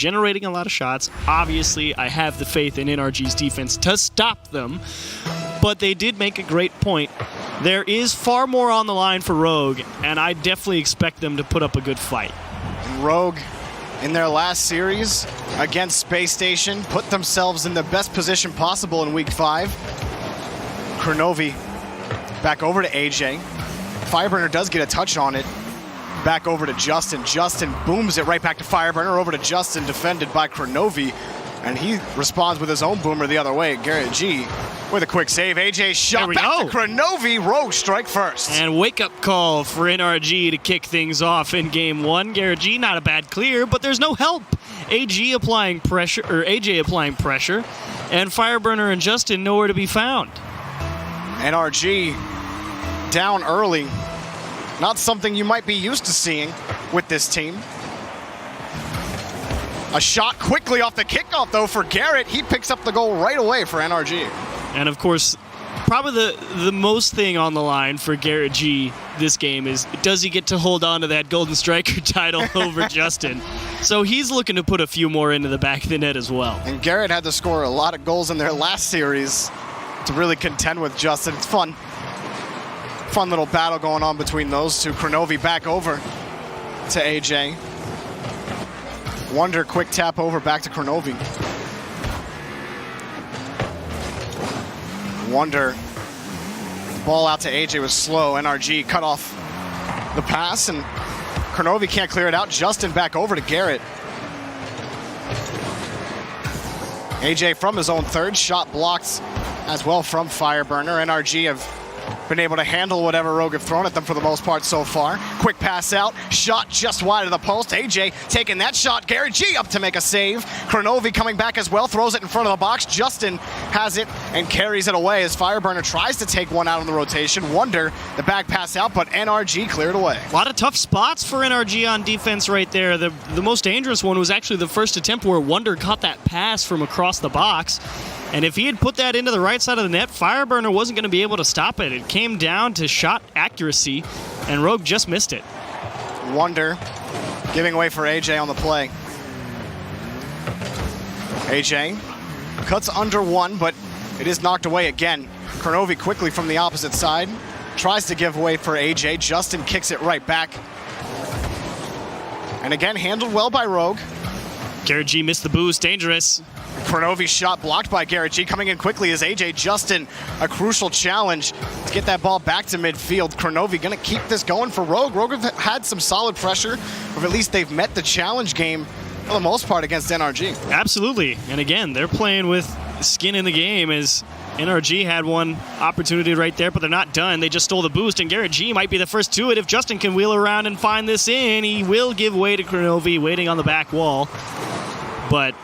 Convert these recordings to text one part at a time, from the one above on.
generating a lot of shots. Obviously, I have the faith in NRG's defense to stop them, but they did make a great point. There is far more on the line for Rogue, and I definitely expect them to put up a good fight. Rogue, in their last series against Space Station, put themselves in the best position possible in Week 5. Kronovi back over to AJ. Fireburner does get a touch on it. Back over to Justin. Justin booms it right back to Fireburner. Over to Justin, defended by Kronovi. And he responds with his own boomer the other way. Garrett G with a quick save. AJ shot back to Kronovi. Rogue strike first. And wake-up call for NRG to kick things off in Game 1. Garrett G, not a bad clear, but there's no help. AJ applying pressure, and Fireburner and Justin nowhere to be found. NRG down early. Not something you might be used to seeing with this team. A shot quickly off the kickoff, though, for Garrett. He picks up the goal right away for NRG. And, of course, probably the most thing on the line for Garrett G this game is, does he get to hold on to that Golden Striker title over Justin? So he's looking to put a few more into the back of the net as well. And Garrett had to score a lot of goals in their last series to really contend with Justin. It's fun. Fun little battle going on between those two. Kronovi back over to AJ. Wonder quick tap over back to Kronovi. Wonder. Ball out to AJ was slow. NRG cut off the pass, and Kronovi can't clear it out. Justin back over to Garrett. AJ from his own third. Shot blocked as well from Fireburner. NRG have been able to handle whatever Rogue have thrown at them for the most part so far. Quick pass out, shot just wide of the post. AJ taking that shot. Garrett G up to make a save. Kronovi coming back as well, throws it in front of the box. Justin has it and carries it away as Fireburner tries to take one out on the rotation. Wonder the back pass out, but NRG cleared away. A lot of tough spots for NRG on defense right there. The most dangerous one was actually the first attempt where Wonder caught that pass from across the box. And if he had put that into the right side of the net, Fireburner wasn't going to be able to stop it. It came down to shot accuracy, and Rogue just missed it. Wonder giving away for AJ on the play. AJ cuts under one, but it is knocked away again. Kronovi quickly from the opposite side. Tries to give away for AJ. Justin kicks it right back. And again, handled well by Rogue. Garrett G missed the boost. Dangerous. Kronovi's shot blocked by Garrett G. Coming in quickly is AJ Justin. A crucial challenge to get that ball back to midfield. Kronovi going to keep this going for Rogue. Rogue have had some solid pressure, or at least they've met the challenge game for the most part against NRG. Absolutely. And again, they're playing with skin in the game as NRG had one opportunity right there, but they're not done. They just stole the boost, and Garrett G might be the first to it. If Justin can wheel around and find this in, he will give way to Kronovi, waiting on the back wall. But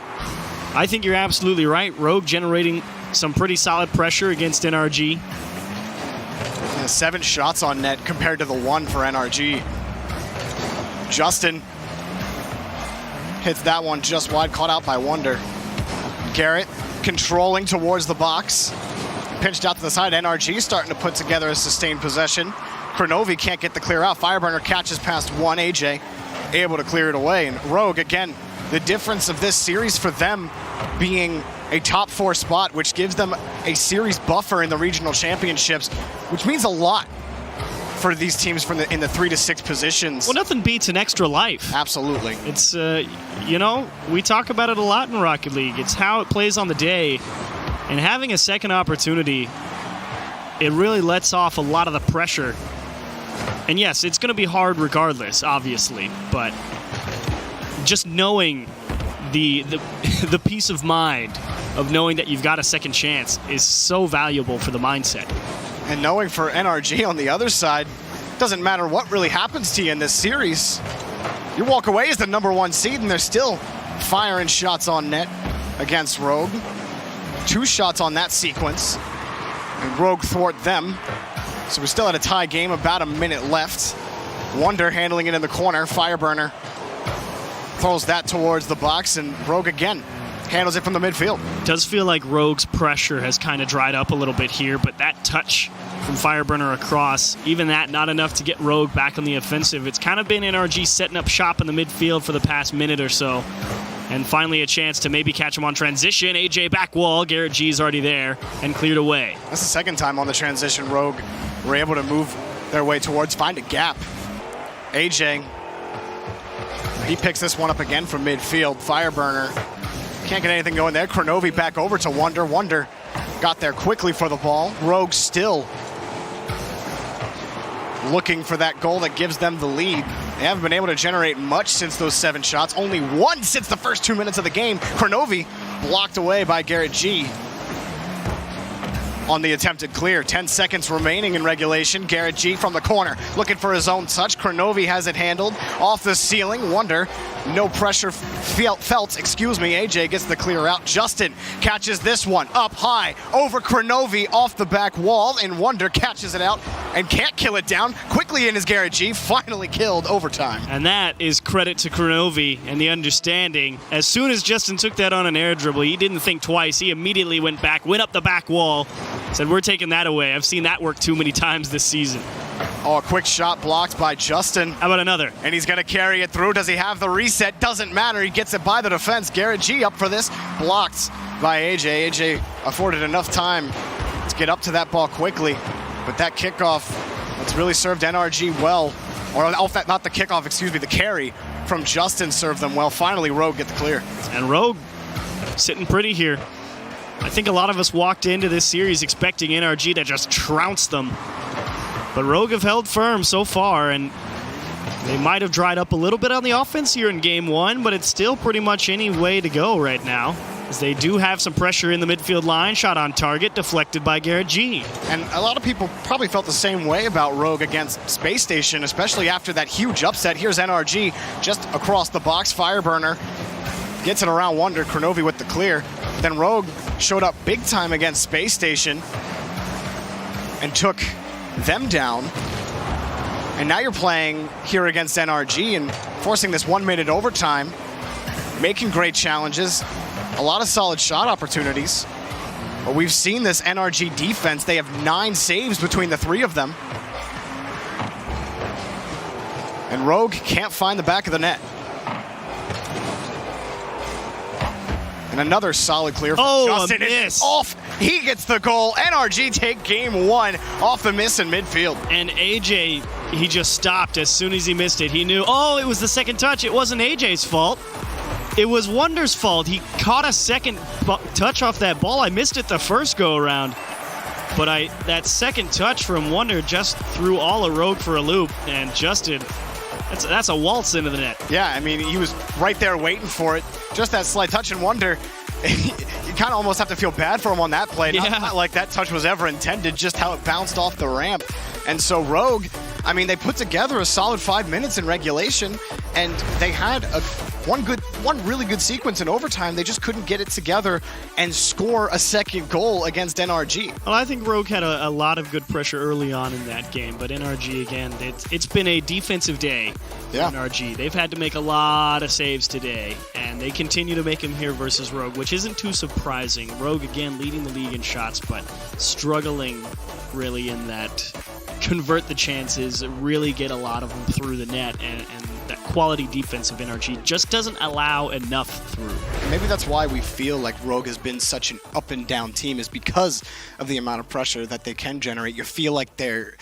I think you're absolutely right. Rogue generating some pretty solid pressure against NRG. Yeah, 7 shots on net compared to the 1 for NRG. Justin hits that one just wide, caught out by Wonder. Garrett controlling towards the box. Pinched out to the side. NRG starting to put together a sustained possession. Kronovi can't get the clear out. Fireburner catches past one. AJ able to clear it away. And Rogue, again, the difference of this series for them being a top 4 spot, which gives them a series buffer in the regional championships, which means a lot for these teams from in the 3 to 6 positions. Well, nothing beats an extra life. Absolutely. It's, you know, we talk about it a lot in Rocket League. It's how it plays on the day. And having a second opportunity, it really lets off a lot of the pressure. And yes, it's going to be hard regardless, obviously, but just knowing the peace of mind of knowing that you've got a second chance is so valuable for the mindset. And knowing for NRG on the other side, doesn't matter what really happens to you in this series. You walk away as the #1 seed, and they're still firing shots on net against Rogue. 2 shots on that sequence, and Rogue thwart them. So we're still at a tie game, about a minute left. Wonder handling it in the corner. Fireburner throws that towards the box, and Rogue again handles it from the midfield. It does feel like Rogue's pressure has kind of dried up a little bit here, but that touch from Fireburner across, even that not enough to get Rogue back on the offensive. It's kind of been NRG setting up shop in the midfield for the past minute or so. And finally a chance to maybe catch him on transition. AJ back wall. Garrett G's already there and cleared away. That's the second time on the transition. Rogue were able to move their way towards, find a gap. AJ, he picks this one up again from midfield. Fireburner can't get anything going there. Kronovi back over to Wonder. Wonder got there quickly for the ball. Rogue still looking for that goal that gives them the lead. They haven't been able to generate much since those 7 shots. Only 1 since the first 2 minutes of the game. Kronovi blocked away by Garrett G on the attempted clear. 10 seconds remaining in regulation. Garrett G from the corner looking for his own touch. Kronovi has it handled off the ceiling. Wonder, no pressure felt. AJ gets the clear out. Justin catches this one up high over Kronovi off the back wall, and Wonder catches it out and can't kill it down. Quickly in is Garrett G, finally killed overtime. And that is credit to Kronovi and the understanding. As soon as Justin took that on an air dribble, he didn't think twice. He immediately went back, went up the back wall, said, we're taking that away. I've seen that work too many times this season. Oh, a quick shot blocked by Justin. How about another? And he's going to carry it through. Does he have the reset? Doesn't matter. He gets it by the defense. Garrett G up for this. Blocked by AJ. AJ afforded enough time to get up to that ball quickly. But that kickoff, it's really served NRG well. Or not the kickoff, excuse me, the carry from Justin served them well. Finally, Rogue get the clear. And Rogue sitting pretty here. I think a lot of us walked into this series expecting NRG to just trounce them. But Rogue have held firm so far, and they might have dried up a little bit on the offense here in Game 1, but it's still pretty much any way to go right now, as they do have some pressure in the midfield line. Shot on target, deflected by Garrett G. And a lot of people probably felt the same way about Rogue against Space Station, especially after that huge upset. Here's NRG just across the box. Fireburner gets it around Wonder. Kronovi with the clear. Then Rogue showed up big time against Space Station and took them down. And now you're playing here against NRG and forcing this 1-minute overtime, making great challenges, a lot of solid shot opportunities. But we've seen this NRG defense. They have 9 saves between the 3 of them. And Rogue can't find the back of the net. And another solid clear from Justin. A miss. Off. He gets the goal. NRG take Game 1 off the miss in midfield. And AJ, he just stopped as soon as he missed it. He knew, it was the second touch. It wasn't AJ's fault. It was Wonder's fault. He caught a second touch off that ball. I missed it the first go-around. But that second touch from Wonder just threw all of Rogue for a loop. And Justin, that's a waltz into the net. Yeah, I mean, he was right there waiting for it. Just that slight touch, and Wonder, you kind of almost have to feel bad for him on that play. Yeah. Not like that touch was ever intended, just how it bounced off the ramp. And so Rogue, I mean, they put together a solid 5 minutes in regulation, and they had one really good sequence in overtime. They just couldn't get it together and score a second goal against NRG. Well, I think Rogue had a lot of good pressure early on in that game, but NRG, again, it's been a defensive day for NRG. They've had to make a lot of saves today, and they continue to make them here versus Rogue, which isn't too surprising. Rogue, again, leading the league in shots, but struggling really in that convert the chances, really get a lot of them through the net, and that quality defense of NRG just doesn't allow enough through. Maybe that's why we feel like Rogue has been such an up and down team, is because of the amount of pressure that they can generate. You feel like they're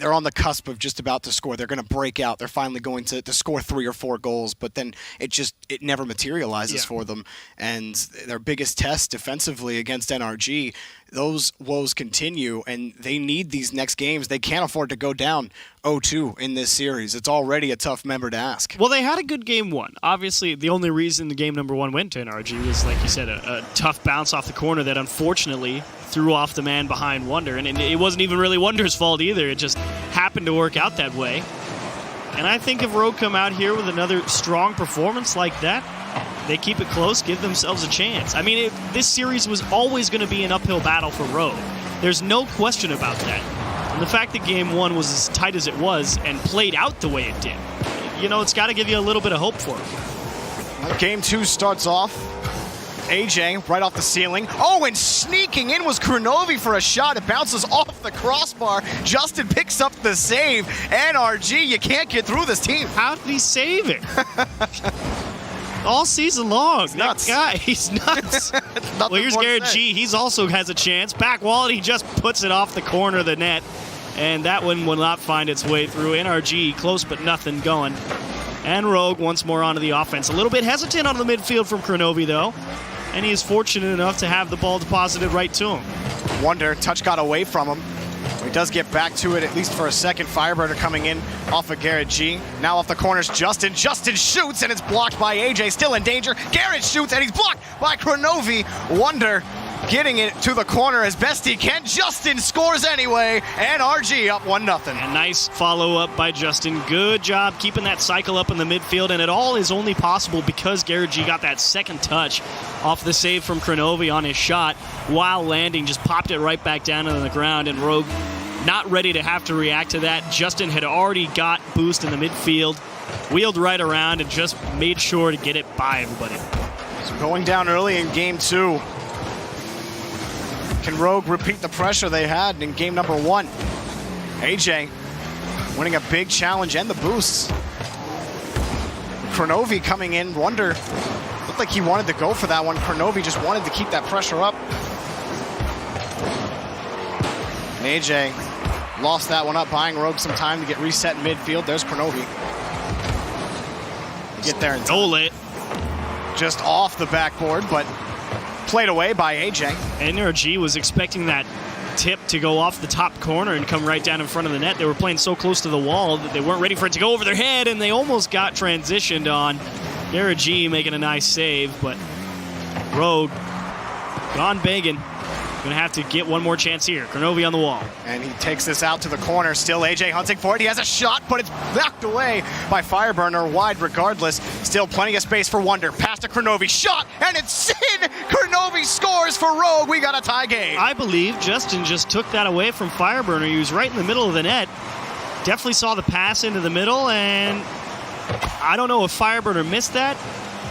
on the cusp of just about to score. They're going to break out. They're finally going to score 3 or 4 goals, but then it never materializes for them. And their biggest test defensively against NRG, those woes continue, and they need these next games. They can't afford to go down 0-2 in this series. It's already a tough member to ask. Well, they had a good game 1. Obviously, the only reason the game number 1 went to NRG was, like you said, a tough bounce off the corner that unfortunately threw off the man behind Wonder. And it wasn't even really Wonder's fault either. It just happened to work out that way. And I think if Rogue come out here with another strong performance like that, they keep it close, give themselves a chance. I mean, this series was always going to be an uphill battle for Rogue. There's no question about that. And the fact that Game 1 was as tight as it was and played out the way it did, it's got to give you a little bit of hope for them. Well, Game 2 starts off. AJ right off the ceiling. Oh, and sneaking in was Kronovi for a shot. It bounces off the crossbar. Justin picks up the save. NRG, you can't get through this team. How did he save it? all season long. He's nuts. That guy, he's nuts. Well, here's Garrett G. He's also has a chance. Back wall, and he just puts it off the corner of the net. And that one will not find its way through. NRG, close but nothing going. And Rogue once more onto the offense. A little bit hesitant on the midfield from Kronovi, though. And he is fortunate enough to have the ball deposited right to him. Wonder, touch got away from him. He does get back to it, at least for a second. Fireburner coming in off of Garrett G. Now off the corners, Justin. Justin shoots, and it's blocked by AJ. Still in danger. Garrett shoots, and he's blocked by Kronovi. Wonder getting it to the corner as best he can. Justin scores anyway, and RG up 1-0. A nice follow-up by Justin. Good job keeping that cycle up in the midfield, and it all is only possible because Garrett G got that second touch off the save from Kronovi on his shot while landing. Just popped it right back down on the ground, and Rogue not ready to have to react to that. Justin had already got boost in the midfield, wheeled right around, and just made sure to get it by everybody. So going down early in game 2. Can Rogue repeat the pressure they had in game number 1? AJ winning a big challenge and the boosts. Kronovi coming in. Wonder looked like he wanted to go for that one. Kronovi just wanted to keep that pressure up. And AJ lost that one up, buying Rogue some time to get reset in midfield. There's Kronovi. Get there in time. Stole it. Just off the backboard, but played away by AJ. NRG was expecting that tip to go off the top corner and come right down in front of the net. They were playing so close to the wall that they weren't ready for it to go over their head, and they almost got transitioned on. Garrett G making a nice save, but Rogue gone begging. Gonna have to get one more chance here. Kronovi on the wall. And he takes this out to the corner. Still AJ hunting for it. He has a shot, but it's knocked away by Fireburner. Wide regardless. Still plenty of space for Wonder. Pass to Kronovi. Shot, and it's in! Kronovi scores for Rogue. We got a tie game. I believe Justin just took that away from Fireburner. He was right in the middle of the net. Definitely saw the pass into the middle, and I don't know if Fireburner missed that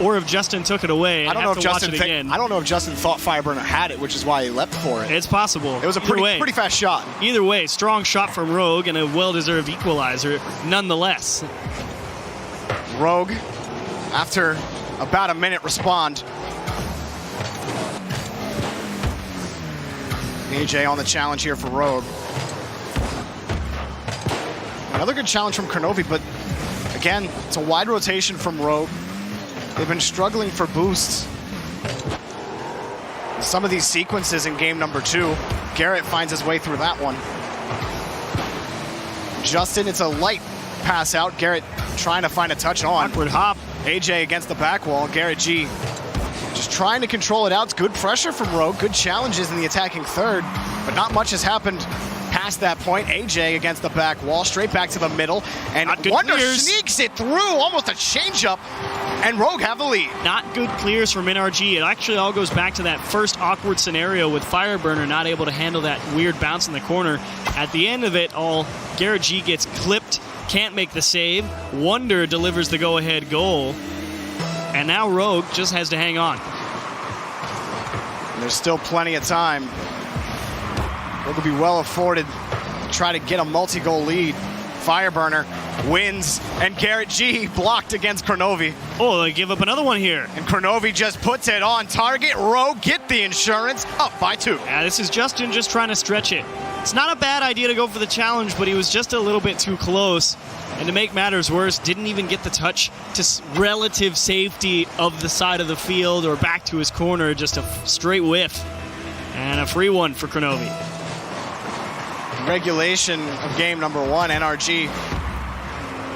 or if Justin took it away. I don't know if Justin thought Fireburner had it, which is why he leapt for it. It's possible. It was a pretty fast shot. Either way, strong shot from Rogue and a well-deserved equalizer nonetheless. Rogue, after about a minute, respond. AJ on the challenge here for Rogue. Another good challenge from Kronovi, but again, it's a wide rotation from Rogue. They've been struggling for boosts. Some of these sequences in game number 2, Garrett finds his way through that one. Justin, it's a light pass out. Garrett trying to find a touch on. Awkward hop. AJ against the back wall. Garrett G just trying to control it out. It's good pressure from Rogue. Good challenges in the attacking third, but not much has happened past that point. AJ against the back wall, straight back to the middle, and Wonder sneaks it through, almost a changeup, and Rogue have the lead. Not good clears from NRG. It actually all goes back to that first awkward scenario with Fireburner not able to handle that weird bounce in the corner. At the end of it all, Garrett G gets clipped, can't make the save. Wonder delivers the go-ahead goal, and now Rogue just has to hang on. And there's still plenty of time. Rogue will be well afforded to try to get a multi-goal lead. Fireburner wins, and Garrett G blocked against Kronovi. Oh, they give up another one here. And Kronovi just puts it on target. Rogue get the insurance, up by 2. Yeah, this is Justin just trying to stretch it. It's not a bad idea to go for the challenge, but he was just a little bit too close. And to make matters worse, didn't even get the touch to relative safety of the side of the field or back to his corner, just a straight whiff. And a free one for Kronovi. Regulation of game number 1, NRG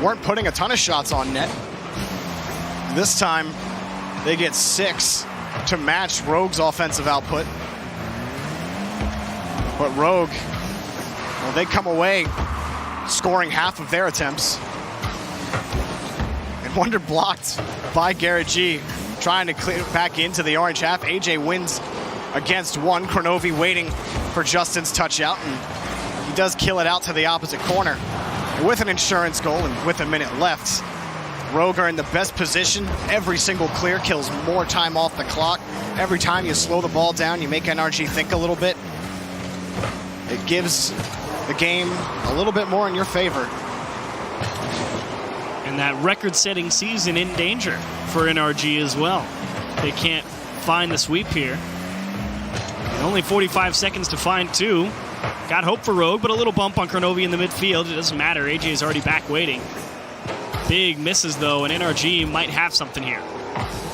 weren't putting a ton of shots on net. This time, they get 6 to match Rogue's offensive output. But Rogue, well, they come away scoring half of their attempts. And Wonder blocked by Garrett G, trying to clear back into the orange half. AJ wins against 1. Kronovi waiting for Justin's touch out, and he does kill it out to the opposite corner. With an insurance goal and with a minute left, Rogue are in the best position. Every single clear kills more time off the clock. Every time you slow the ball down, you make NRG think a little bit. It gives the game a little bit more in your favor. And that record-setting season in danger for NRG as well. They can't find the sweep here. And only 45 seconds to find two. Got hope for Rogue, but a little bump on Kronovi in the midfield. It doesn't matter. AJ is already back waiting. Big misses, though, and NRG might have something here.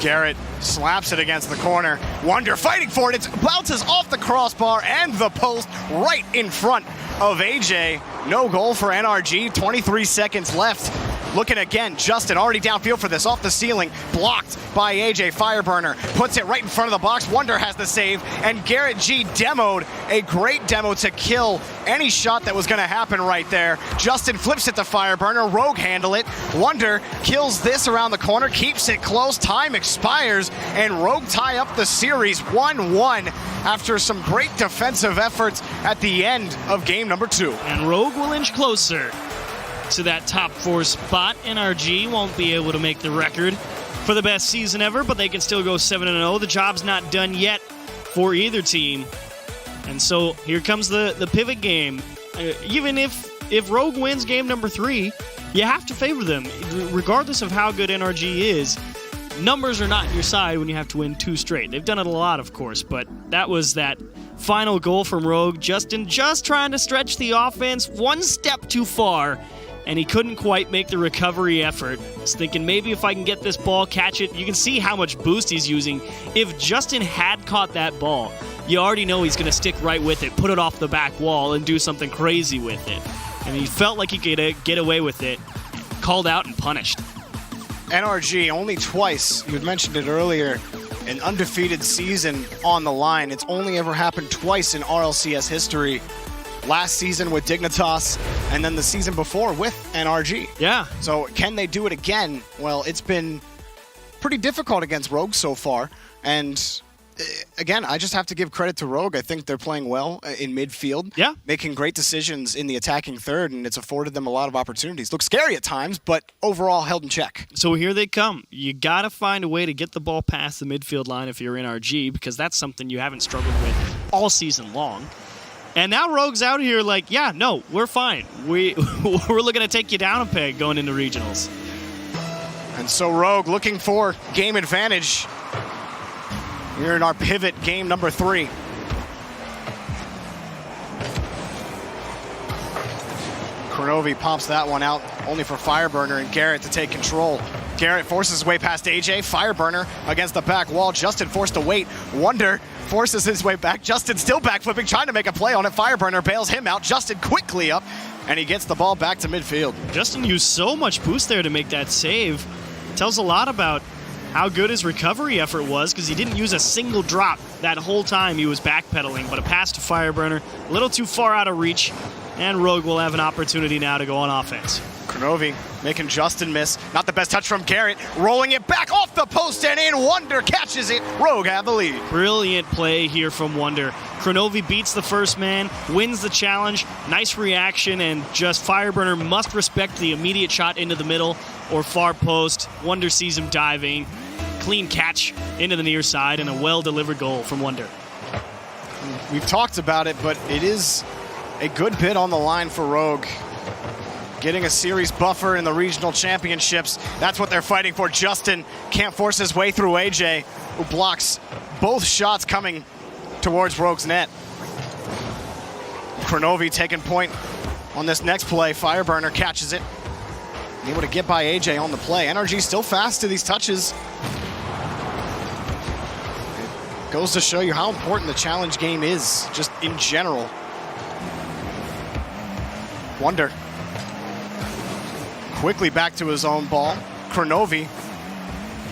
Garrett slaps it against the corner. Wonder fighting for it. It bounces off the crossbar and the post right in front of AJ. No goal for NRG. 23 seconds left. Looking again, Justin already downfield for this, off the ceiling, blocked by AJ. Fireburner puts it right in front of the box. Wonder has the save, and Garrett G demoed a great demo to kill any shot that was going to happen right there. Justin flips it to Fireburner. Rogue handle it. Wonder kills this around the corner, keeps it close. Time expires, and Rogue tie up the series 1-1 after some great defensive efforts at the end of game number 2. And Rogue will inch closer to that top 4 spot. NRG won't be able to make the record for the best season ever, but they can still go 7-0. The job's not done yet for either team. And so here comes the pivot game. Even if Rogue wins game number 3, you have to favor them. Regardless of how good NRG is, numbers are not your side when you have to win 2 straight. They've done it a lot, of course, but that was that final goal from Rogue. Justin just trying to stretch the offense one step too far, and he couldn't quite make the recovery effort. He's thinking, maybe if I can get this ball, catch it. You can see how much boost he's using. If Justin had caught that ball, you already know he's going to stick right with it, put it off the back wall, and do something crazy with it. And he felt like he could get away with it. Called out and punished. NRG only twice, you had mentioned it earlier, an undefeated season on the line. It's only ever happened twice in RLCS history. Last season with Dignitas, and then the season before with NRG. Yeah. So can they do it again? Well, it's been pretty difficult against Rogue so far. And again, I just have to give credit to Rogue. I think they're playing well in midfield. Yeah. Making great decisions in the attacking third, and it's afforded them a lot of opportunities. Look scary at times, but overall held in check. So here they come. You got to find a way to get the ball past the midfield line if you're NRG, because that's something you haven't struggled with all season long. And now Rogue's out here like, yeah, no, we're fine. We're looking to take you down a peg going into regionals. And so Rogue looking for game advantage. We're in our pivot game number 3. Kronovi pops that one out, only for Fireburner and Garrett to take control. Garrett forces his way past AJ. Fireburner against the back wall. Justin forced to wait. Wonder forces his way back. Justin still backflipping, trying to make a play on it. Fireburner bails him out. Justin quickly up, and he gets the ball back to midfield. Justin used so much boost there to make that save. Tells a lot about how good his recovery effort was, because he didn't use a single drop that whole time he was backpedaling. But a pass to Fireburner, a little too far out of reach, and Rogue will have an opportunity now to go on offense. Kronovi making Justin miss. Not the best touch from Garrett. Rolling it back off the post and in. Wonder catches it. Rogue have the lead. Brilliant play here from Wonder. Kronovi beats the first man, wins the challenge. Nice reaction, and just Fireburner must respect the immediate shot into the middle or far post. Wonder sees him diving. Clean catch into the near side, and a well-delivered goal from Wonder. We've talked about it, but it is a good bit on the line for Rogue. Getting a series buffer in the regional championships. That's what they're fighting for. Justin can't force his way through AJ, who blocks both shots coming towards Rogue's net. Kronovi taking point on this next play. Fireburner catches it. Able to get by AJ on the play. NRG still fast to these touches. It goes to show you how important the challenge game is, just in general. Wonder. Quickly back to his own ball. Kronovi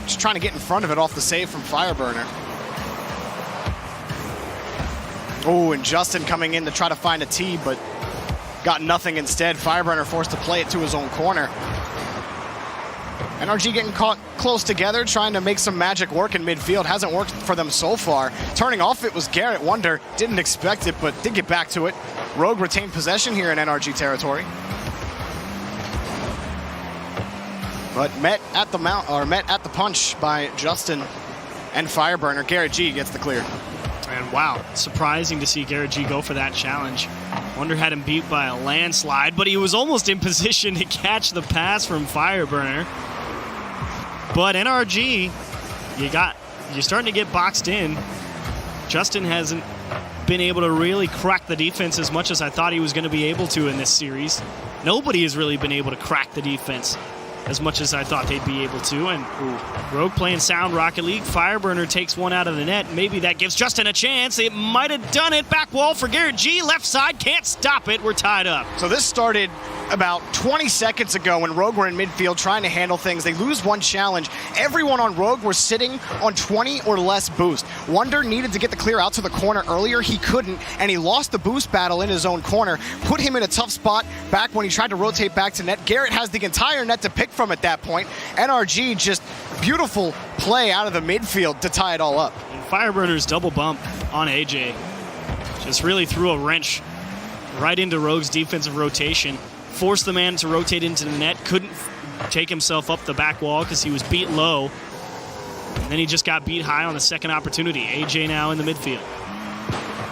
just trying to get in front of it off the save from Fireburner. Oh, and Justin coming in to try to find a tee, but got nothing instead. Fireburner forced to play it to his own corner. NRG getting caught close together, trying to make some magic work in midfield. Hasn't worked for them so far. Turning off it was Garrett. Wonder didn't expect it, but did get back to it. Rogue retained possession here in NRG territory. But met at the punch by Justin and Fireburner. Garrett G gets the clear. And wow, surprising to see Garrett G go for that challenge. Wonder had him beat by a landslide, but he was almost in position to catch the pass from Fireburner. But NRG, you're starting to get boxed in. Justin hasn't been able to really crack the defense as much as I thought he was going to be able to in this series. Nobody has really been able to crack the defense as much as I thought they'd be able to. And Rogue playing sound Rocket League. Fireburner takes one out of the net. Maybe that gives Justin a chance. It might have done it. Back wall for Garrett G. Left side. Can't stop it. We're tied up. So this started about 20 seconds ago when Rogue were in midfield trying to handle things. They lose one challenge. Everyone on Rogue were sitting on 20 or less boost. Wonder needed to get the clear out to the corner earlier. He couldn't, and he lost the boost battle in his own corner. Put him in a tough spot back when he tried to rotate back to net. Garrett has the entire net to pick from at that point. NRG just beautiful play out of the midfield to tie it all up. And Fireburner's double bump on AJ just really threw a wrench right into Rogue's defensive rotation. Forced the man to rotate into the net. Couldn't take himself up the back wall because he was beat low. And then he just got beat high on the second opportunity. AJ now in the midfield.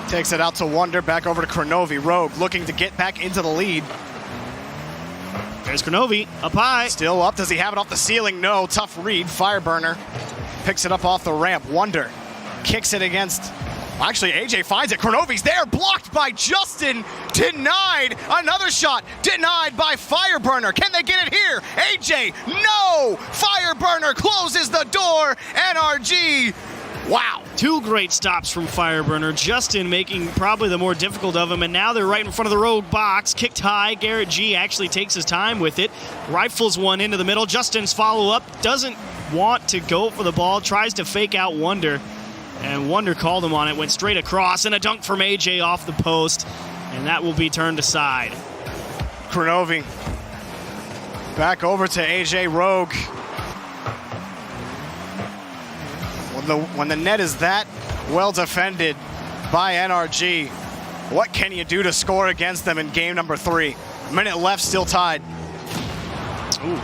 Takes it out to Wonder, back over to Kronovi. Rogue looking to get back into the lead. There's Kronovi, up high. Still up. Does he have it off the ceiling? No. Tough read. Fireburner picks it up off the ramp. Wonder kicks it against... Actually, AJ finds it. Kronovi's there. Blocked by Justin. Denied. Another shot. Denied by Fireburner. Can they get it here? AJ. No. Fireburner closes the door. NRG. Wow. Two great stops from Fireburner. Justin making probably the more difficult of them, and now they're right in front of the Rogue box. Kicked high. Garrett G actually takes his time with it. Rifles one into the middle. Justin's follow-up. Doesn't want to go for the ball. Tries to fake out Wonder. And Wonder called him on it, went straight across, and a dunk from AJ off the post, and that will be turned aside. Kronovi back over to AJ. Rogue. When the net is that well defended by NRG, what can you do to score against them in game number 3? A minute left, still tied. Ooh.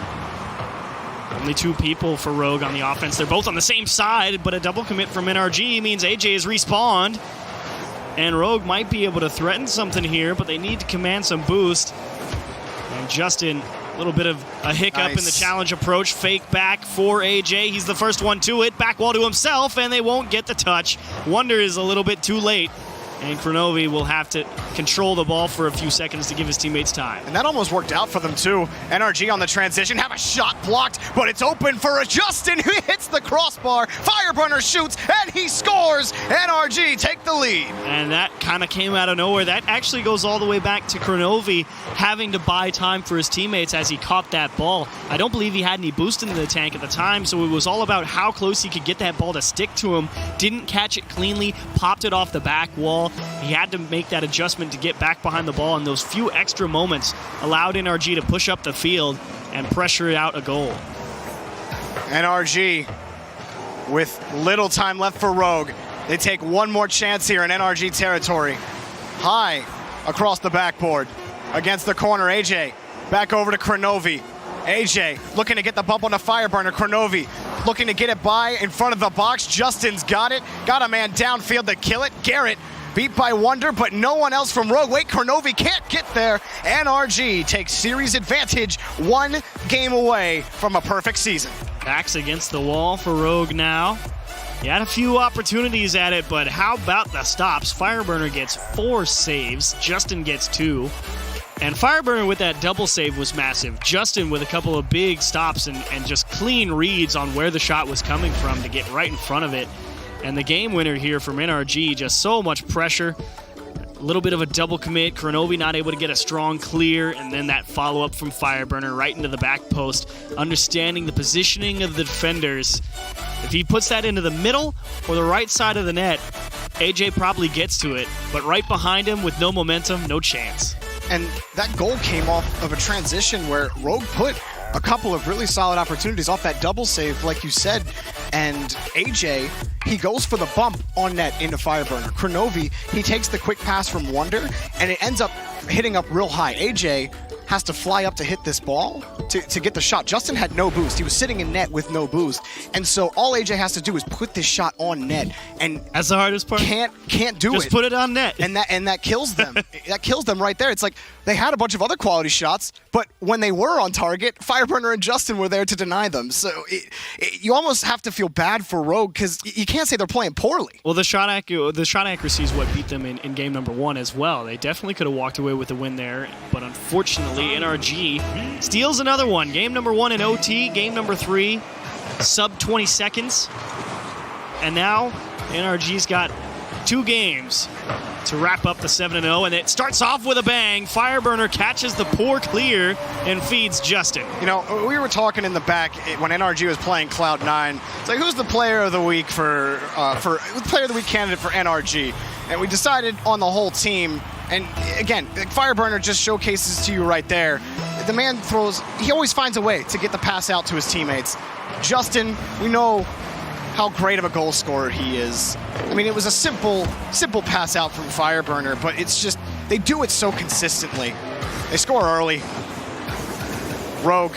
Only two people for Rogue on the offense. They're both on the same side, but a double commit from NRG means AJ is respawned. And Rogue might be able to threaten something here, but they need to command some boost. And Justin, a little bit of a hiccup in the challenge approach. Fake back for AJ. He's the first one to it. Back wall to himself, and they won't get the touch. Wonder is a little bit too late. And Kronovi will have to control the ball for a few seconds to give his teammates time. And that almost worked out for them, too. NRG on the transition, have a shot blocked, but it's open for a Justin who hits the crossbar. Fireburner shoots, and he scores. NRG take the lead. And that kind of came out of nowhere. That actually goes all the way back to Kronovi having to buy time for his teammates as he caught that ball. I don't believe he had any boost into the tank at the time, so it was all about how close he could get that ball to stick to him. Didn't catch it cleanly, popped it off the back wall. He had to make that adjustment to get back behind the ball, and those few extra moments allowed NRG to push up the field and pressure out a goal. NRG with little time left for Rogue. They take one more chance here in NRG territory. High across the backboard against the corner. AJ back over to Kronovi. AJ looking to get the bump on the Fireburner. Kronovi looking to get it by in front of the box. Justin's got it. Got a man downfield to kill it. Garrett beat by Wonder, but no one else from Rogue. Wait, Kronovi can't get there. NRG takes series advantage, 1 game away from a perfect season. Backs against the wall for Rogue now. He had a few opportunities at it, but how about the stops? Fireburner gets 4 saves. Justin gets 2. And Fireburner with that double save was massive. Justin with a couple of big stops and just clean reads on where the shot was coming from to get right in front of it. And the game winner here from NRG, just so much pressure. A little bit of a double commit. Kronovi not able to get a strong clear, and then that follow-up from Fireburner right into the back post. Understanding the positioning of the defenders. If he puts that into the middle or the right side of the net, AJ probably gets to it. But right behind him with no momentum, no chance. And that goal came off of a transition where Rogue put a couple of really solid opportunities off that double save, like you said. And AJ, he goes for the bump on net into Fireburner. Kronovi, he takes the quick pass from Wonder, and it ends up hitting up real high. AJ has to fly up to hit this ball to get the shot. Justin had no boost. He was sitting in net with no boost. And so all AJ has to do is put this shot on net. And that's the hardest part. Can't do it. Just put it on net. And that kills them. That kills them right there. It's like they had a bunch of other quality shots, but when they were on target, Fireburner and Justin were there to deny them. So you almost have to feel bad for Rogue because you can't say they're playing poorly. Well, the shot accuracy is what beat them in game number 1 as well. They definitely could have walked away with the win there, but unfortunately, NRG steals another one. Game number 1 in OT, game number 3, sub 20 seconds. And now NRG's got 2 games to wrap up the 7-0, and it starts off with a bang. Fireburner catches the poor clear and feeds Justin. You know, we were talking in the back when NRG was playing Cloud9. It's like, who's the player of the week player of the week candidate for NRG? And we decided on the whole team. And again, Fireburner just showcases to you right there. The man he always finds a way to get the pass out to his teammates. Justin, we know how great of a goal scorer he is. I mean, it was a simple pass out from Fireburner, but it's just, they do it so consistently. They score early. Rogue,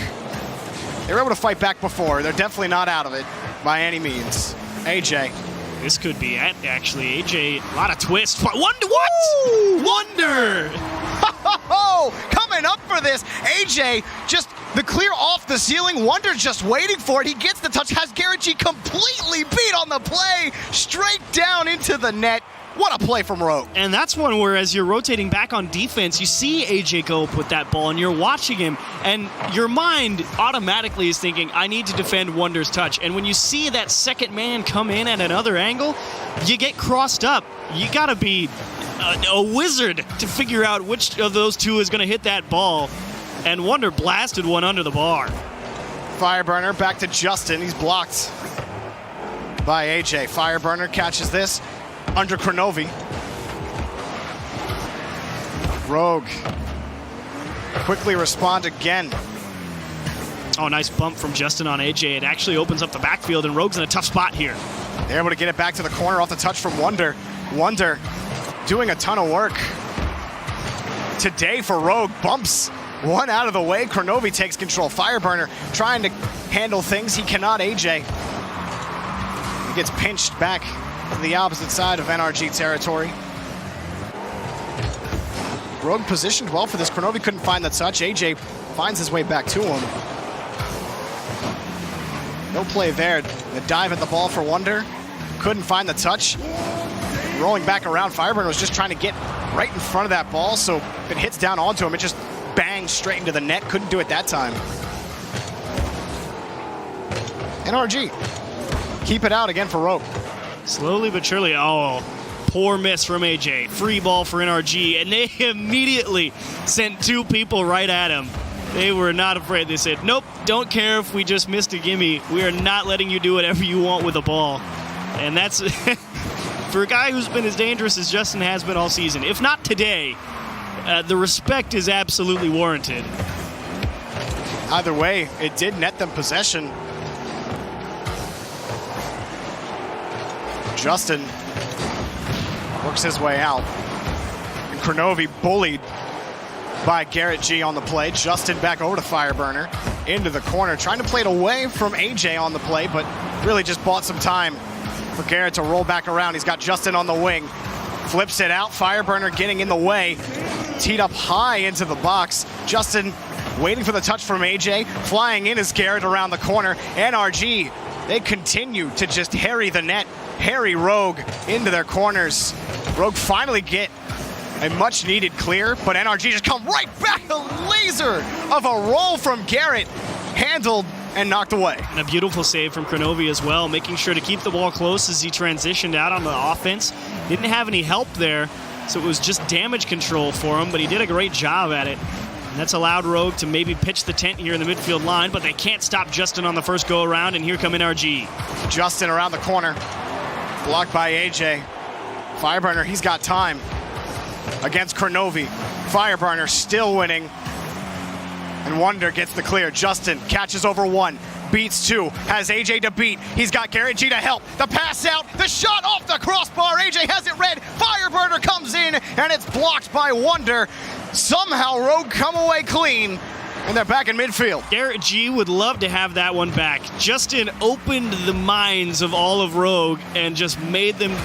they were able to fight back before. They're definitely not out of it by any means. AJ. This could be it, actually. AJ, a lot of twists. Wonder what? Wonder! Coming up for this. AJ, just the clear off the ceiling. Wonder just waiting for it. He gets the touch. Has Garrett G completely beat on the play. Straight down into the net. What a play from Rogue. And that's one where, as you're rotating back on defense, you see AJ go up with that ball, and you're watching him, and your mind automatically is thinking, I need to defend Wonder's touch. And when you see that second man come in at another angle, you get crossed up. You got to be a wizard to figure out which of those two is going to hit that ball. And Wonder blasted one under the bar. Fireburner back to Justin. He's blocked by AJ. Fireburner catches this. Under Kronovi. Rogue quickly respond again. Oh, nice bump from Justin on AJ. It actually opens up the backfield, and Rogue's in a tough spot here. They're able to get it back to the corner off the touch from Wonder. Wonder doing a ton of work today for Rogue. Bumps one out of the way. Kronovi takes control. Fireburner trying to handle things. He cannot. AJ. He gets pinched back to the opposite side of NRG territory. Rogue positioned well for this. Kronovi couldn't find the touch. AJ finds his way back to him. No play there. The dive at the ball for Wonder. Couldn't find the touch. Rolling back around. Fireburner was just trying to get right in front of that ball, so if it hits down onto him, it just bangs straight into the net. Couldn't do it that time. NRG. Keep it out again for Rogue. Slowly but surely. Oh, poor miss from AJ. Free ball for NRG, and they immediately sent 2 people right at him. They were not afraid. They said, nope, don't care if we just missed a gimme. We are not letting you do whatever you want with the ball. And that's, for a guy who's been as dangerous as Justin has been all season, if not today, the respect is absolutely warranted. Either way, it did net them possession. Justin works his way out. And Kronovi bullied by Garrett G on the play. Justin back over to Fireburner into the corner, trying to play it away from AJ on the play, but really just bought some time for Garrett to roll back around. He's got Justin on the wing. Flips it out. Fireburner getting in the way. Teed up high into the box. Justin waiting for the touch from AJ. Flying in is Garrett around the corner. NRG, they continue to just harry the net. Harry Rogue into their corners. Rogue finally get a much-needed clear, but NRG just come right back. A laser of a roll from Garrett. Handled and knocked away. And a beautiful save from Kronovi as well, making sure to keep the ball close as he transitioned out on the offense. Didn't have any help there, so it was just damage control for him, but he did a great job at it. And that's allowed Rogue to maybe pitch the tent here in the midfield line, but they can't stop Justin on the first go-around, and here come NRG. Justin around the corner. Blocked by AJ. Fireburner, he's got time against Kronovi. Fireburner still winning. And Wonder gets the clear. Justin catches over 1, beats 2, has AJ to beat. He's got Garrett G to help. The pass out, the shot off the crossbar. AJ has it read. Fireburner comes in, and it's blocked by Wonder. somehow Rogue come away clean, and they're back in midfield. Garrett G would love to have that one back. Justin opened the minds of all of Rogue and just made them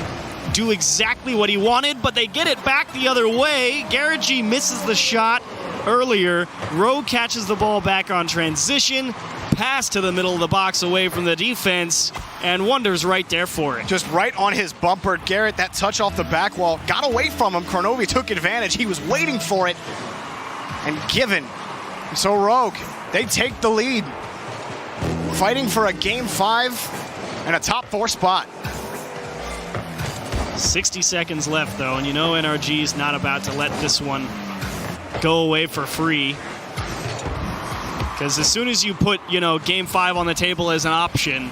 do exactly what he wanted, but they get it back the other way. Garrett G misses the shot earlier. Rogue catches the ball back on transition, pass to the middle of the box away from the defense, and Wonder's right there for it. Just right on his bumper. Garrett, that touch off the back wall, got away from him. Kronovi took advantage. He was waiting for it and given. So Rogue, they take the lead, fighting for a Game 5 and a top 4 spot. 60 seconds left, though, and you know NRG is not about to let this one go away for free. Because as soon as you put, Game 5 on the table as an option,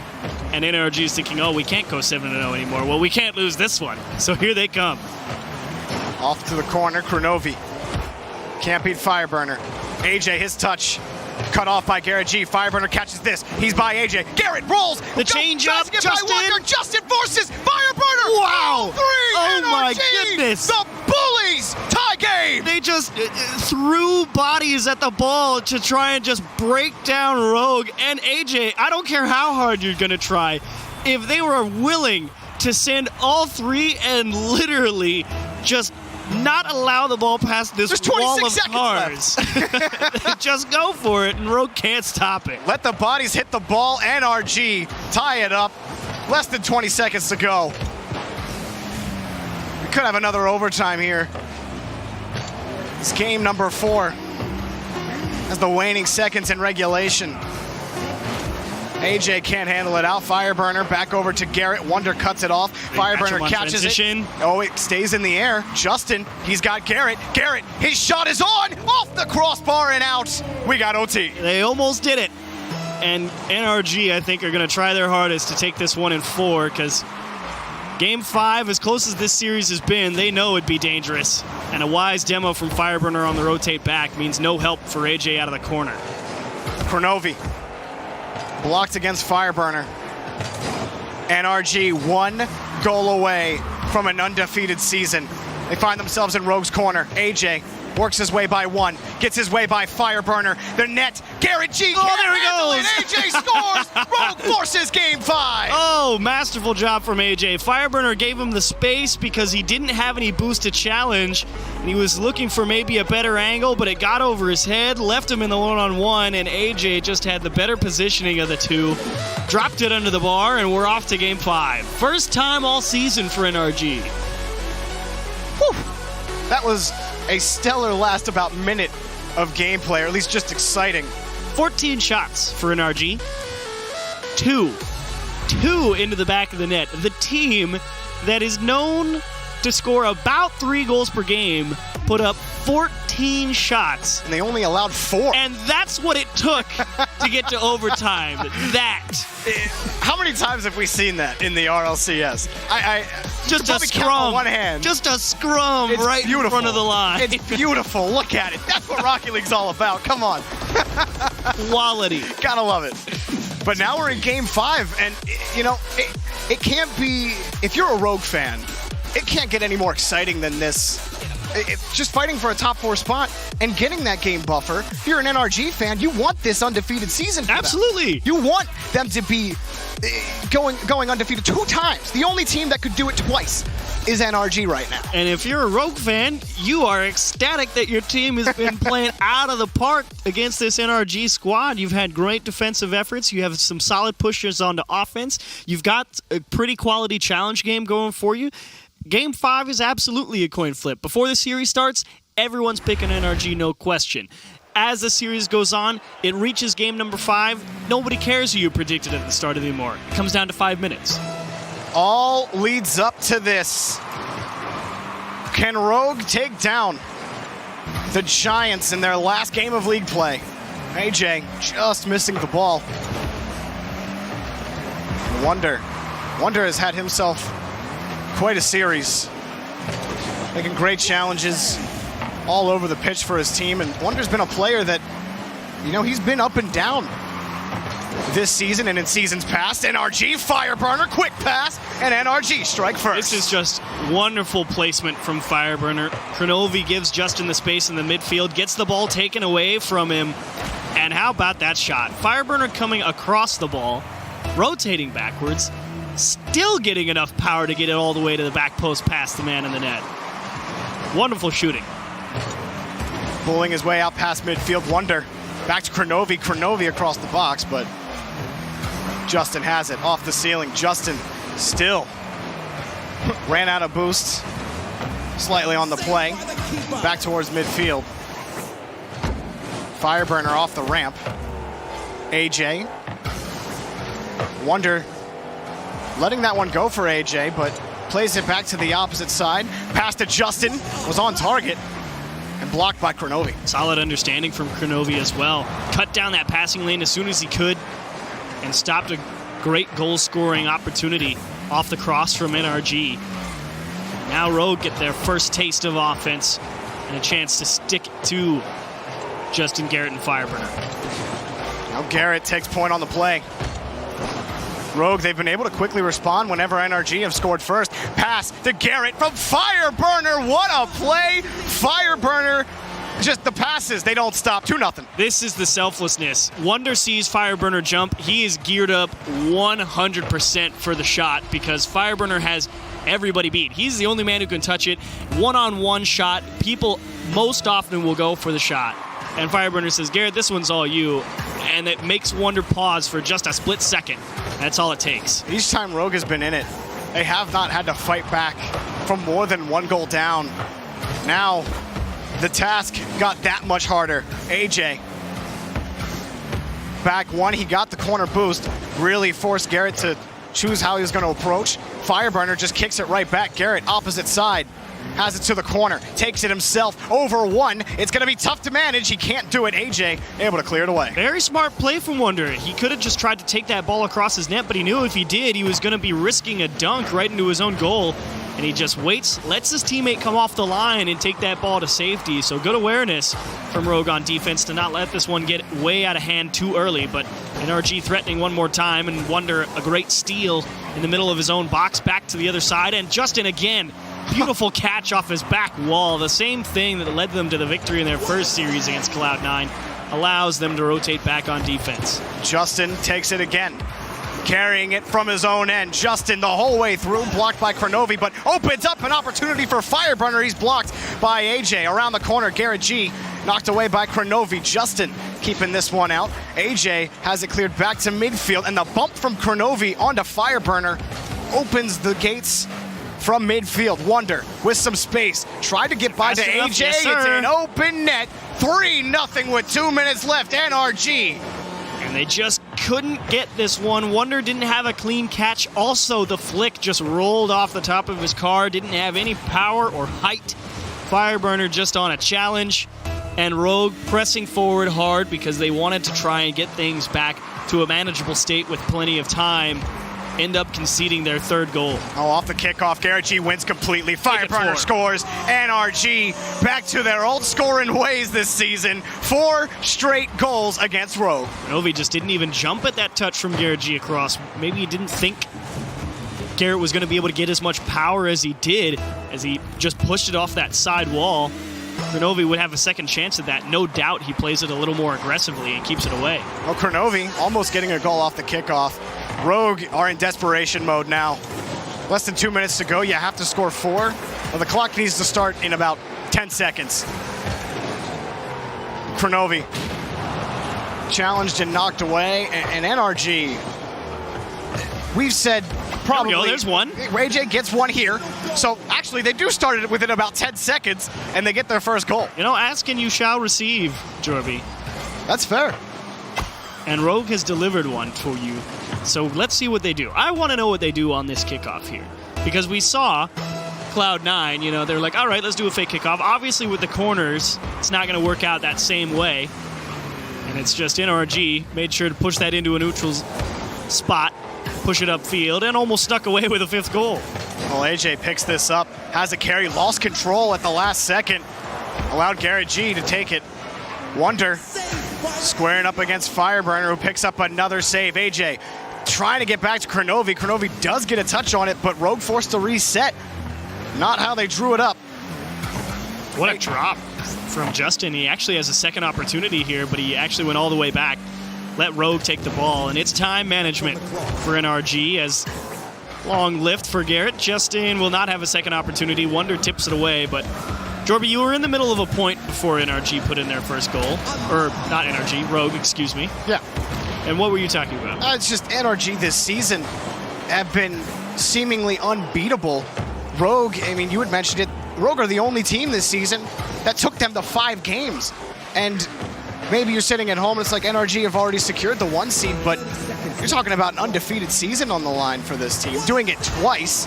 and NRG is thinking, oh, we can't go 7-0 anymore. Well, we can't lose this one. So here they come. Off to the corner, Kronovi. Can't beat Fireburner. AJ, his touch. Cut off by Garrett G. Fireburner catches this. He's by AJ. Garrett rolls. The change up. Justin. Justin forces Fireburner. Wow. 3 Oh NRG. my goodness. The Bullies tie game. They just threw bodies at the ball to try and just break down Rogue. And AJ, I don't care how hard you're going to try. If they were willing to send all three and literally just not allow the ball past this wall of cars. Just go for it, and Rogue can't stop it. Let the bodies hit the ball. NRG tie it up. Less than 20 seconds to go. We could have another overtime here. It's game number 4. As the waning seconds in regulation. AJ can't handle it out. Fireburner back over to Garrett. Wonder cuts it off. Fireburner catches it. Oh, it stays in the air. Justin, he's got Garrett. Garrett, his shot is on! Off the crossbar and out. We got OT. They almost did it. And NRG, I think, are going to try their hardest to take this one in 4, because Game 5, as close as this series has been, they know it'd be dangerous. And a wise demo from Fireburner on the rotate back means no help for AJ out of the corner. Kronovi. Blocked against Fireburner. NRG 1 goal away from an undefeated season. They find themselves in Rogue's corner. AJ works his way by 1, gets his way by Fireburner. The net, Garrett G. Oh, there he goes. AJ scores. Rogue forces Game 5. Oh, masterful job from AJ. Fireburner gave him the space because he didn't have any boost to challenge. And he was looking for maybe a better angle, but it got over his head, left him in the one-on-one, and AJ just had the better positioning of the two. Dropped it under the bar, and we're off to Game 5. First time all season for NRG. Whew. That was a stellar last about minute of gameplay, or at least just exciting. 14 shots for NRG. Two into the back of the net. The team that is known to score about 3 goals per game put up 14 shots. And they only allowed 4. And that's what it took to get to overtime. That. How many times have we seen that in the RLCS? Just a scrum. On one hand. Just a scrum right in front of the line. It's beautiful. Look at it. That's what Rocket League's all about. Come on. Quality. Gotta love it. But now we're in Game 5, and, it can't be... If you're a Rogue fan, it can't get any more exciting than this. It's just fighting for a top 4 spot and getting that game buffer. If you're an NRG fan, you want this undefeated season for Absolutely. them. You want them to be going undefeated 2 times. The only team that could do it twice is NRG right now. And if you're a Rogue fan, you are ecstatic that your team has been playing out of the park against this NRG squad. You've had great defensive efforts. You have some solid pushers onto offense. You've got a pretty quality challenge game going for you. Game 5 is absolutely a coin flip. Before the series starts, everyone's picking NRG, no question. As the series goes on, it reaches game number 5. Nobody cares who you predicted at the start anymore. It comes down to 5 minutes. All leads up to this. Can Rogue take down the Giants in their last game of league play? AJ just missing the ball. Wonder has had himself quite a series. Making great challenges all over the pitch for his team. And Wonder's been a player that, he's been up and down this season and in seasons past. NRG, Fireburner, quick pass, and NRG strike first. This is just wonderful placement from Fireburner. Kronovi gives Justin the space in the midfield, gets the ball taken away from him. And how about that shot? Fireburner coming across the ball, rotating backwards, still getting enough power to get it all the way to the back post past the man in the net. Wonderful shooting. Pulling his way out past midfield. Wonder back to Kronovi. Kronovi across the box, but Justin has it off the ceiling. Justin still ran out of boosts. Slightly on the play. Back towards midfield. Fireburner off the ramp. AJ. Wonder letting that one go for AJ, but plays it back to the opposite side. Pass to Justin, was on target, and blocked by Kronovi. Solid understanding from Kronovi as well. Cut down that passing lane as soon as he could and stopped a great goal-scoring opportunity off the cross from NRG. Now Rogue get their first taste of offense and a chance to stick to Justin Garrett and Fireburner. Now Garrett takes point on the play. Rogue, they've been able to quickly respond whenever NRG have scored first. Pass to Garrett from Fireburner. What a play! Fireburner, just the passes, they don't stop. 2-0. This is the selflessness. Wonder sees Fireburner jump. He is geared up 100% for the shot because Fireburner has everybody beat. He's the only man who can touch it. One-on-one shot. People most often will go for the shot. And Fireburner says, Garrett, this one's all you. And it makes Wonder pause for just a split second. That's all it takes. Each time Rogue has been in it, they have not had to fight back from more than one goal down. Now, the task got that much harder. AJ, back one, he got the corner boost, really forced Garrett to choose how he was going to approach. Fireburner just kicks it right back. Garrett, opposite side. Has it to the corner, takes it himself, over one. It's going to be tough to manage. He can't do it. AJ able to clear it away. Very smart play from Wonder. He could have just tried to take that ball across his net, but he knew if he did, he was going to be risking a dunk right into his own goal. And he just waits, lets his teammate come off the line and take that ball to safety. So good awareness from Rogue on defense to not let this one get way out of hand too early. But NRG threatening one more time, and Wonder a great steal in the middle of his own box, back to the other side. And Justin again, beautiful catch off his back wall. The same thing that led them to the victory in their first series against Cloud9 allows them to rotate back on defense. Justin takes it again, carrying it from his own end. Justin the whole way through, blocked by Kronovi, but opens up an opportunity for Fireburner. He's blocked by AJ. Around the corner, Garrett G knocked away by Kronovi. Justin keeping this one out. AJ has it cleared back to midfield, and the bump from Kronovi onto Fireburner opens the gates from midfield. Wonder with some space, tried to get by to AJ. Yes, it's an open net. 3-0 with 2 minutes left. NRG. And they just couldn't get this one. Wonder didn't have a clean catch. Also, the flick just rolled off the top of his car. Didn't have any power or height. Fireburner just on a challenge. And Rogue pressing forward hard because they wanted to try and get things back to a manageable state with plenty of time. End up conceding their third goal. Oh, off the kickoff, Garrett G wins completely. Fireburner scores. NRG back to their old scoring ways this season. 4 straight goals against Rogue. Novi just didn't even jump at that touch from Garrett G across. Maybe he didn't think Garrett was going to be able to get as much power as he did, as he just pushed it off that side wall. Kronovi would have a second chance at that. No doubt he plays it a little more aggressively and keeps it away. Well, Kronovi almost getting a goal off the kickoff. Rogue are in desperation mode now. Less than 2 minutes to go. You have to score 4. Well, the clock needs to start in about 10 seconds. Kronovi challenged and knocked away. And NRG, we've said probably... There we go, there's one. AJ gets one here. So actually, they do start it within about 10 seconds, and they get their first goal. You know, ask and you shall receive, Jorby. That's fair. And Rogue has delivered one for you. So let's see what they do. I want to know what they do on this kickoff here. Because we saw Cloud9, you know, they're like, all right, let's do a fake kickoff. Obviously, with the corners, it's not going to work out that same way. And it's just NRG made sure to push that into a neutral spot, push it upfield, and almost snuck away with a 5th goal. Well, AJ picks this up, has a carry, lost control at the last second, allowed Garrett G to take it. Wonder Squaring up against Fireburner, who picks up another save. AJ trying to get back to Kronovi. Kronovi does get a touch on it, but Rogue forced to reset. Not how they drew it up. What a drop from Justin. He actually has a second opportunity here, but he actually went all the way back. Let Rogue take the ball, and it's time management for NRG as long lift for Garrett. Justin will not have a second opportunity. Wonder tips it away, but Jorby, you were in the middle of a point before NRG put in their first goal. Or not NRG, Rogue, excuse me. Yeah. And what were you talking about? It's just NRG this season have been seemingly unbeatable. Rogue, I mean, you had mentioned it, Rogue are the only team this season that took them to 5 games. And maybe you're sitting at home and it's like NRG have already secured the 1 seed, but you're talking about an undefeated season on the line for this team, doing it twice.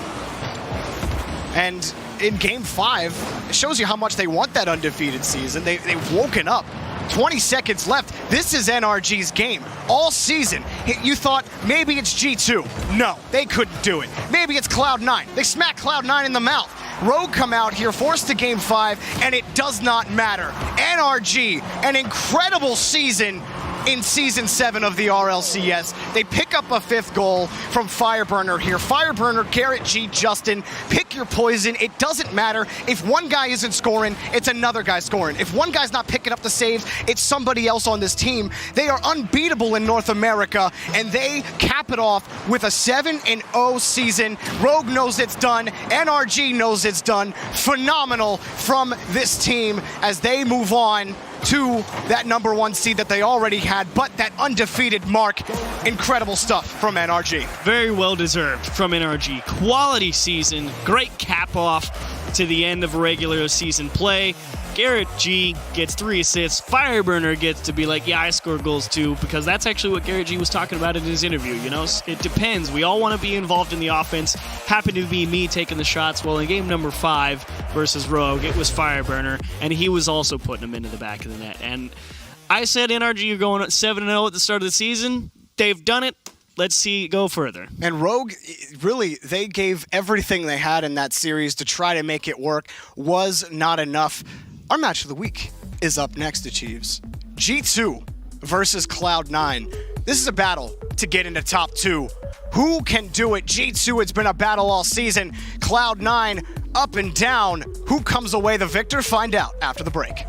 And in game 5, it shows you how much they want that undefeated season. They've woken up. 20 seconds left. This is NRG's game all season. You thought maybe it's G2. No, they couldn't do it. Maybe it's Cloud9. They smacked Cloud9 in the mouth. Rogue come out here, forced to game 5, and it does not matter. NRG, an incredible season in Season 7 of the RLCS. They pick up a 5th goal from Fireburner here. Fireburner, Garrett G, Justin, pick your poison. It doesn't matter. If one guy isn't scoring, it's another guy scoring. If one guy's not picking up the saves, it's somebody else on this team. They are unbeatable in North America, and they cap it off with a 7-0 season. Rogue knows it's done. NRG knows it's done. Phenomenal from this team as they move on to that number 1 seed that they already had, but that undefeated mark. Incredible stuff from NRG. Very well deserved from NRG. Quality season, great cap off to the end of regular season play. Garrett G gets 3 assists. Fireburner gets to be like, yeah, I score goals too, because that's actually what Garrett G was talking about in his interview. You know, it depends. We all want to be involved in the offense. Happened to be me taking the shots. Well, in game number 5 versus Rogue, it was Fireburner, and he was also putting them into the back of the net. And I said NRG are going 7-0 at the start of the season. They've done it. Let's see go further. And Rogue, really, they gave everything they had in that series to try to make it work. Was not enough. Our match of the week is up next, Achieves. G2 versus Cloud9. This is a battle to get into top 2. Who can do it? G2, it's been a battle all season. Cloud9, up and down. Who comes away the victor? Find out after the break.